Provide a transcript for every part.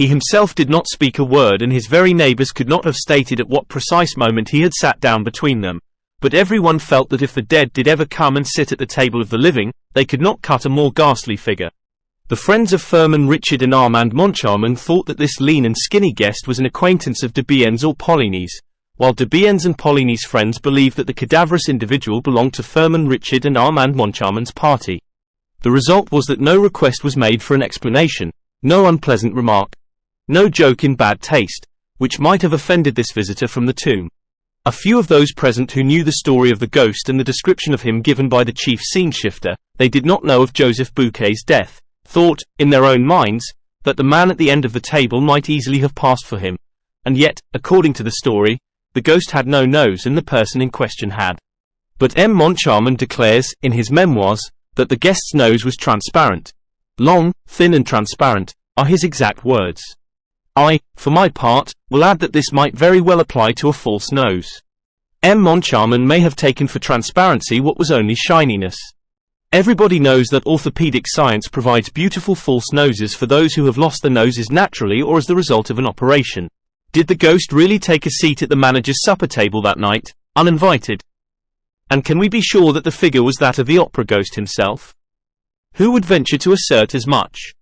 He himself did not speak a word, and his very neighbors could not have stated at what precise moment he had sat down between them. But everyone felt that if the dead did ever come and sit at the table of the living, they could not cut a more ghastly figure. The friends of Firmin Richard and Armand Moncharmin thought that this lean and skinny guest was an acquaintance of Debienne's or Poligny's, while Debienne's and Poligny's friends believed that the cadaverous individual belonged to Firmin Richard and Armand Moncharmin's party. The result was that no request was made for an explanation, no unpleasant remark, no joke in bad taste, which might have offended this visitor from the tomb. A few of those present who knew the story of the ghost and the description of him given by the chief scene shifter, they did not know of Joseph Bouquet's death, thought, in their own minds, that the man at the end of the table might easily have passed for him. And yet, according to the story, the ghost had no nose and the person in question had. But M. Moncharmin declares, in his memoirs, that the guest's nose was transparent. Long, thin and transparent, are his exact words. I, for my part, will add that this might very well apply to a false nose. M. Moncharmin may have taken for transparency what was only shininess. Everybody knows that orthopedic science provides beautiful false noses for those who have lost their noses naturally or as the result of an operation. Did the ghost really take a seat at the manager's supper table that night, uninvited? And can we be sure that the figure was that of the opera ghost himself? Who would venture to assert as much?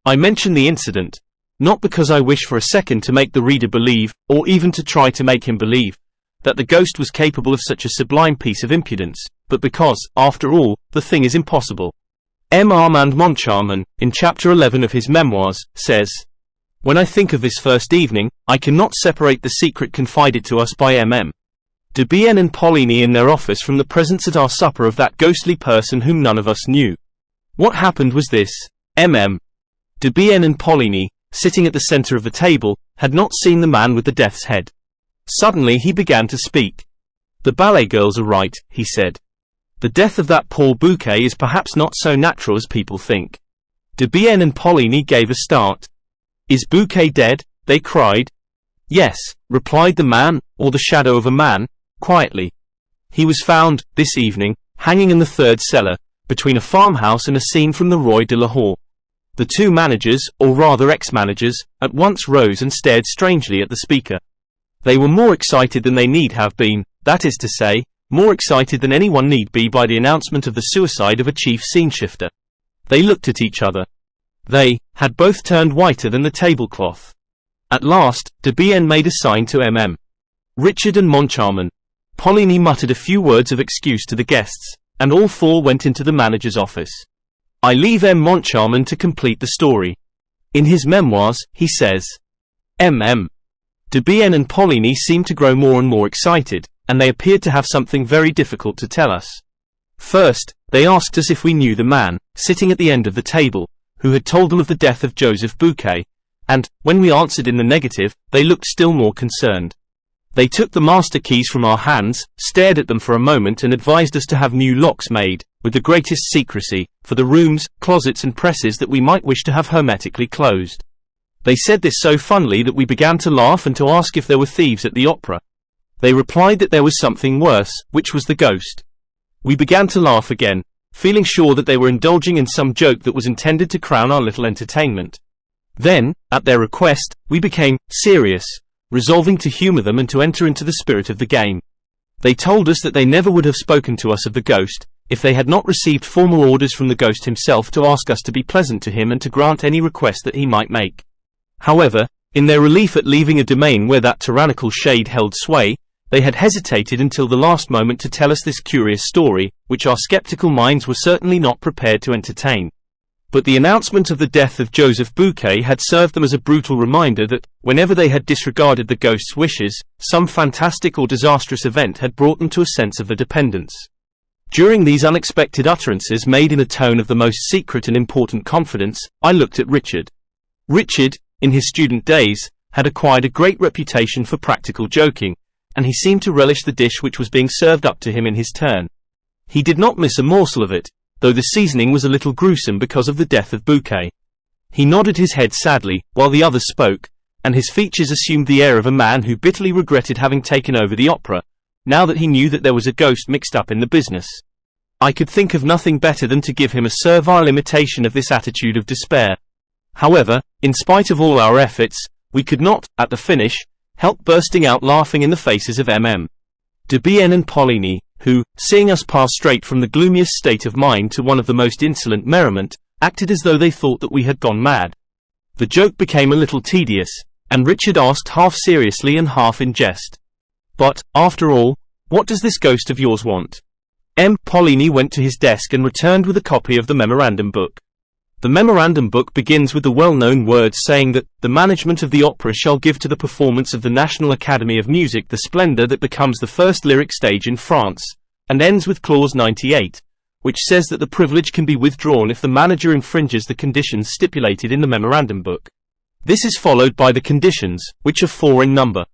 I mention the incident, not because I wish for a second to make the reader believe, or even to try to make him believe, that the ghost was capable of such a sublime piece of impudence, but because, after all, the thing is impossible. M. Armand Moncharmin, in chapter 11 of his memoirs, says, "When I think of this first evening, I cannot separate the secret confided to us by M.M. Debienne and Poligny in their office from the presence at our supper of that ghostly person whom none of us knew. What happened was this. M.M. Debienne and Poligny, sitting at the center of the table, had not seen the man with the death's head. Suddenly he began to speak. 'The ballet girls are right,' he said. 'The death of that poor Bouquet is perhaps not so natural as people think.' Debienne and Poligny gave a start. 'Is Bouquet dead?' they cried. 'Yes,' replied the man, or the shadow of a man, quietly. 'He was found, this evening, hanging in the third cellar, between a farmhouse and a scene from the Roi de Lahore.' The two managers, or rather ex-managers, at once rose and stared strangely at the speaker. They were more excited than they need have been, that is to say, more excited than anyone need be by the announcement of the suicide of a chief scene shifter. They looked at each other. They had both turned whiter than the tablecloth. At last, Debienne made a sign to M.M. Richard and Moncharmin. Poligny muttered a few words of excuse to the guests, and all four went into the manager's office. I leave M. Moncharmin to complete the story. In his memoirs, he says, M.M. Debienne and Poligny seemed to grow more and more excited, and they appeared to have something very difficult to tell us. First, they asked us if we knew the man, sitting at the end of the table, who had told them of the death of Joseph Bouquet, and, when we answered in the negative, they looked still more concerned. They took the master keys from our hands, stared at them for a moment and advised us to have new locks made, with the greatest secrecy, for the rooms, closets and presses that we might wish to have hermetically closed. They said this so funnily that we began to laugh and to ask if there were thieves at the opera. They replied that there was something worse, which was the ghost. We began to laugh again, feeling sure that they were indulging in some joke that was intended to crown our little entertainment. Then, at their request, we became serious, resolving to humor them and to enter into the spirit of the game. They told us that they never would have spoken to us of the ghost, if they had not received formal orders from the ghost himself to ask us to be pleasant to him and to grant any request that he might make. However, in their relief at leaving a domain where that tyrannical shade held sway, they had hesitated until the last moment to tell us this curious story, which our skeptical minds were certainly not prepared to entertain. But the announcement of the death of Joseph Bouquet had served them as a brutal reminder that, whenever they had disregarded the ghost's wishes, some fantastic or disastrous event had brought them to a sense of their dependence. During these unexpected utterances made in a tone of the most secret and important confidence, I looked at Richard. Richard, in his student days, had acquired a great reputation for practical joking, and he seemed to relish the dish which was being served up to him in his turn. He did not miss a morsel of it, though the seasoning was a little gruesome because of the death of Bouquet. He nodded his head sadly, while the others spoke, and his features assumed the air of a man who bitterly regretted having taken over the opera, now that he knew that there was a ghost mixed up in the business. I could think of nothing better than to give him a servile imitation of this attitude of despair. However, in spite of all our efforts, we could not, at the finish, help bursting out laughing in the faces of de Bien and Pauline, who, seeing us pass straight from the gloomiest state of mind to one of the most insolent merriment, acted as though they thought that we had gone mad. The joke became a little tedious, and Richard asked half seriously and half in jest, "But, after all, what does this ghost of yours want?" Pauline went to his desk and returned with a copy of the memorandum book. The memorandum book begins with the well-known words saying that the management of the opera shall give to the performance of the National Academy of Music the splendor that becomes the first lyric stage in France, and ends with clause 98, which says that the privilege can be withdrawn if the manager infringes the conditions stipulated in the memorandum book. This is followed by the conditions, which are 4 in number.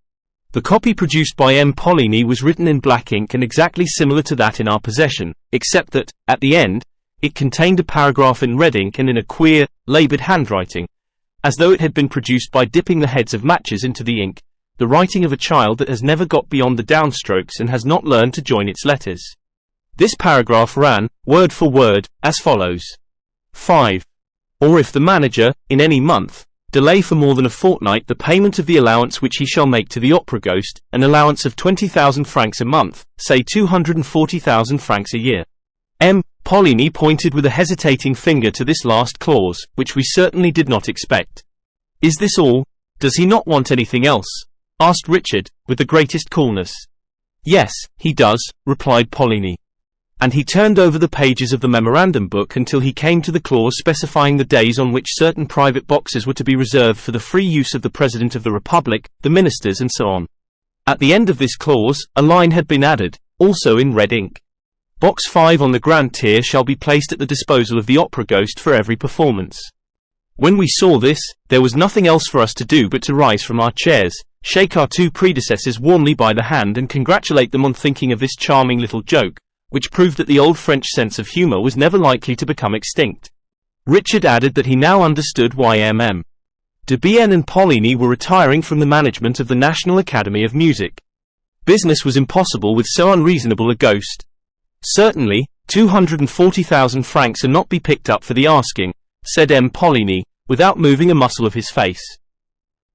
The copy produced by Pauline was written in black ink and exactly similar to that in our possession, except that, at the end, it contained a paragraph in red ink and in a queer, labored handwriting, as though it had been produced by dipping the heads of matches into the ink, the writing of a child that has never got beyond the downstrokes and has not learned to join its letters. This paragraph ran, word for word, as follows. 5. Or if the manager, in any month, delay for more than a fortnight the payment of the allowance which he shall make to the opera ghost, an allowance of 20,000 francs a month, say 240,000 francs a year. Pauline pointed with a hesitating finger to this last clause, which we certainly did not expect. "Is this all? Does he not want anything else?" asked Richard, with the greatest coolness. "Yes, he does," replied Pauline. And he turned over the pages of the memorandum book until he came to the clause specifying the days on which certain private boxes were to be reserved for the free use of the President of the Republic, the ministers and so on. At the end of this clause, a line had been added, also in red ink. Box 5 on the grand tier shall be placed at the disposal of the opera ghost for every performance. When we saw this, there was nothing else for us to do but to rise from our chairs, shake our 2 predecessors warmly by the hand and congratulate them on thinking of this charming little joke, which proved that the old French sense of humor was never likely to become extinct. Richard added that he now understood why de Bien and Pauline were retiring from the management of the National Academy of Music. Business was impossible with so unreasonable a ghost. "Certainly, 240,000 francs are not be picked up for the asking," said Pauline, without moving a muscle of his face.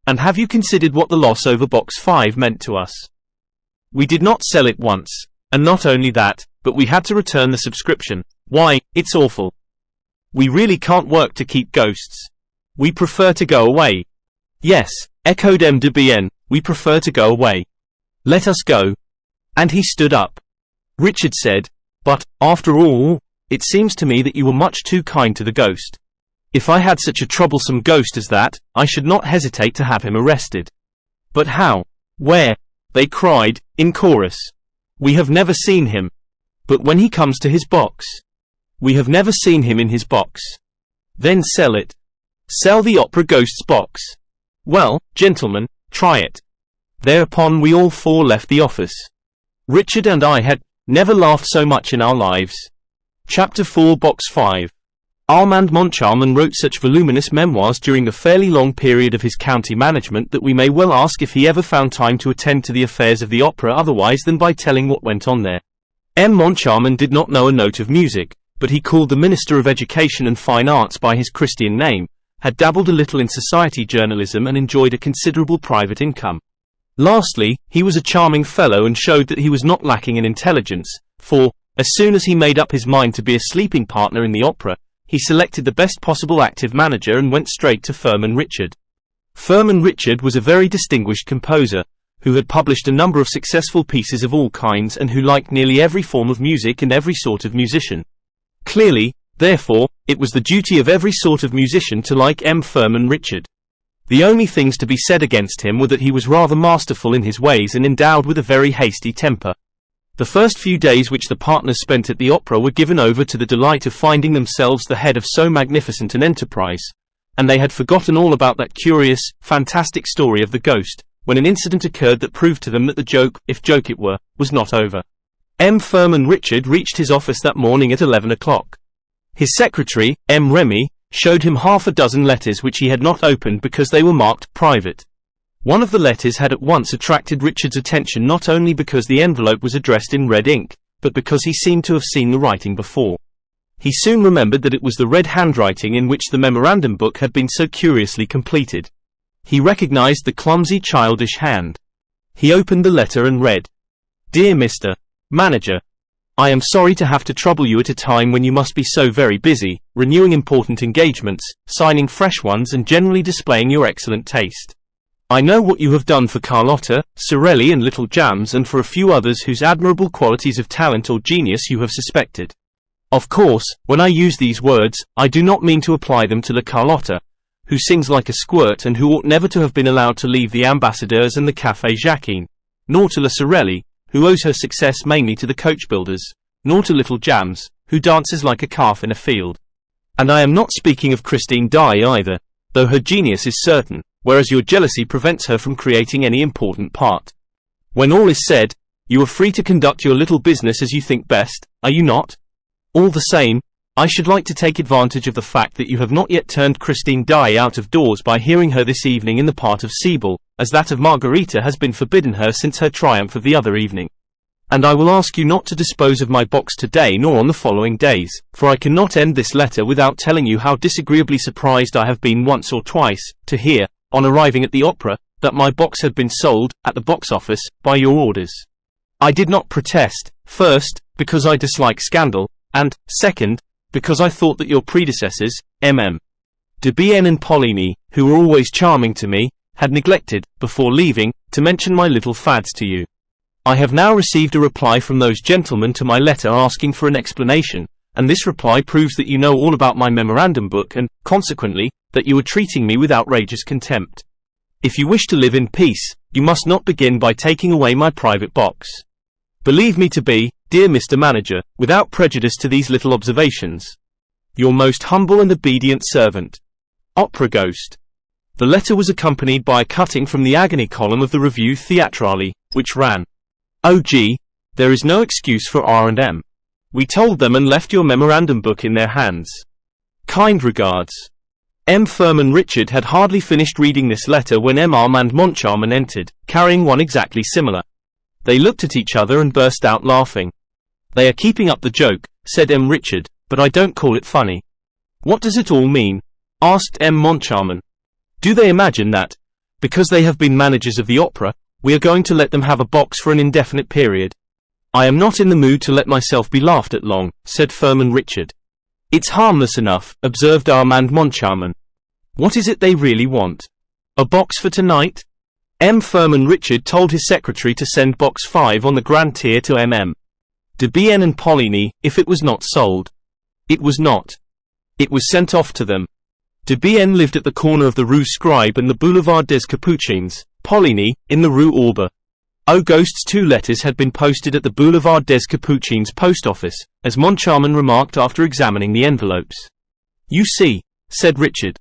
"And have you considered what the loss over box 5 meant to us? We did not sell it once, and not only that, but we had to return the subscription. Why, it's awful. We really can't work to keep ghosts. We prefer to go away." "Yes," echoed de Bien, "we prefer to go away. Let us go." And he stood up. Richard said, "But, after all, it seems to me that you were much too kind to the ghost. If I had such a troublesome ghost as that, I should not hesitate to have him arrested." "But how? Where?" they cried, in chorus. "We have never seen him." "But when he comes to his box?" "We have never seen him in his box." "Then sell it." "Sell the opera ghost's box." "Well, gentlemen, try it." Thereupon we all 4 left the office. Richard and I had never laughed so much in our lives. Chapter 4 Box 5. Armand Moncharmin wrote such voluminous memoirs during the fairly long period of his county management that we may well ask if he ever found time to attend to the affairs of the opera otherwise than by telling what went on there. Moncharmin did not know a note of music, but he called the Minister of Education and Fine Arts by his Christian name, had dabbled a little in society journalism and enjoyed a considerable private income. Lastly, he was a charming fellow and showed that he was not lacking in intelligence, for, as soon as he made up his mind to be a sleeping partner in the opera, he selected the best possible active manager and went straight to Firmin Richard. Firmin Richard was a very distinguished composer, who had published a number of successful pieces of all kinds and who liked nearly every form of music and every sort of musician. Clearly, therefore, it was the duty of every sort of musician to like Firmin Richard. The only things to be said against him were that he was rather masterful in his ways and endowed with a very hasty temper. The first few days which the partners spent at the opera were given over to the delight of finding themselves the head of so magnificent an enterprise, and they had forgotten all about that curious, fantastic story of the ghost, when an incident occurred that proved to them that the joke, if joke it were, was not over. Firmin Richard reached his office that morning at 11 o'clock. His secretary, Remy, showed him half a dozen letters which he had not opened because they were marked private. One of the letters had at once attracted Richard's attention not only because the envelope was addressed in red ink, but because he seemed to have seen the writing before. He soon remembered that it was the red handwriting in which the memorandum book had been so curiously completed. He recognized the clumsy, childish hand. He opened the letter and read, "Dear Mr. Manager, I am sorry to have to trouble you at a time when you must be so very busy, renewing important engagements, signing fresh ones and generally displaying your excellent taste. I know what you have done for Carlotta, Sorelli and Little Jams and for a few others whose admirable qualities of talent or genius you have suspected. Of course, when I use these words, I do not mean to apply them to La Carlotta, who sings like a squirt and who ought never to have been allowed to leave the Ambassadeurs and the Café Jacquin, nor to La Sorelli, who owes her success mainly to the coach builders, nor to Little Jams, who dances like a calf in a field. And I am not speaking of Christine Daaé either, though her genius is certain, whereas your jealousy prevents her from creating any important part. When all is said, you are free to conduct your little business as you think best, are you not? All the same, I should like to take advantage of the fact that you have not yet turned Christine Daaé out of doors by hearing her this evening in the part of Sibyl, as that of Margarita has been forbidden her since her triumph of the other evening. And I will ask you not to dispose of my box today nor on the following days, for I cannot end this letter without telling you how disagreeably surprised I have been once or twice, to hear, on arriving at the opera, that my box had been sold, at the box office, by your orders. I did not protest, first, because I dislike scandal, and, second, because I thought that your predecessors, MM. de Bienne and Poligny, who were always charming to me, had neglected, before leaving, to mention my little fads to you. I have now received a reply from those gentlemen to my letter asking for an explanation, and this reply proves that you know all about my memorandum book and, consequently, that you are treating me with outrageous contempt. If you wish to live in peace, you must not begin by taking away my private box. Believe me to be, dear Mr. Manager, without prejudice to these little observations, your most humble and obedient servant, Opera Ghost." The letter was accompanied by a cutting from the agony column of the Revue Theatrale, which ran, "Oh gee, there is no excuse for R&M. We told them and left your memorandum book in their hands. Kind regards." M. Furman Richard had hardly finished reading this letter when M. Armand Moncharmin entered, carrying one exactly similar. They looked at each other and burst out laughing. "They are keeping up the joke," said M. Richard, "but I don't call it funny." "What does it all mean?" asked M. Moncharmin. "Do they imagine that, because they have been managers of the opera, we are going to let them have a box for an indefinite period?" "I am not in the mood to let myself be laughed at long," said Furman Richard. "It's harmless enough," observed Armand Moncharmin. "What is it they really want? A box for tonight?" M. Furman Richard told his secretary to send box 5 on the grand tier to MM. de Bienne and Poligny, if it was not sold. It was not. It was sent off to them. De Bienne lived at the corner of the Rue Scribe and the Boulevard des Capucines, Poligny, in the Rue Auber. O Ghost's 2 letters had been posted at the Boulevard des Capucines post office, as Moncharmin remarked after examining the envelopes. "You see," said Richard.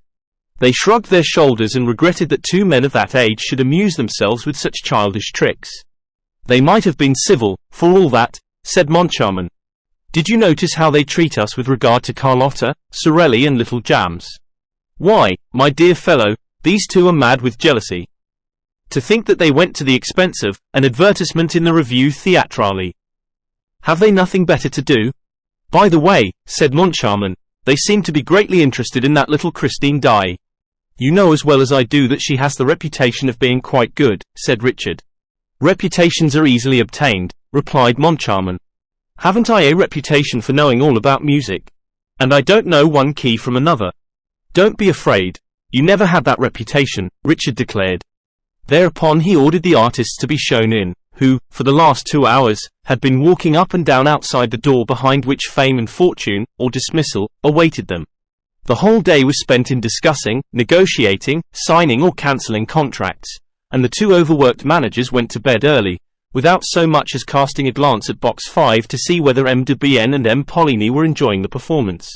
They shrugged their shoulders and regretted that 2 men of that age should amuse themselves with such childish tricks. "They might have been civil, for all that," said Moncharmin. "Did you notice how they treat us with regard to Carlotta, Sorelli and Little Jams? Why, my dear fellow, these 2 are mad with jealousy. To think that they went to the expense of an advertisement in the Revue Theatrale. Have they nothing better to do? By the way," said Moncharmin, "they seem to be greatly interested in that little Christine Daaé." "You know as well as I do that she has the reputation of being quite good," said Richard. "Reputations are easily obtained," replied Moncharmin. "Haven't I a reputation for knowing all about music? And I don't know one key from another." "Don't be afraid. You never had that reputation," Richard declared. Thereupon he ordered the artists to be shown in, who, for the last 2 hours, had been walking up and down outside the door behind which fame and fortune, or dismissal, awaited them. The whole day was spent in discussing, negotiating, signing or cancelling contracts, and the 2 overworked managers went to bed early, without so much as casting a glance at box 5 to see whether M. de Bienne and M. Poligny were enjoying the performance.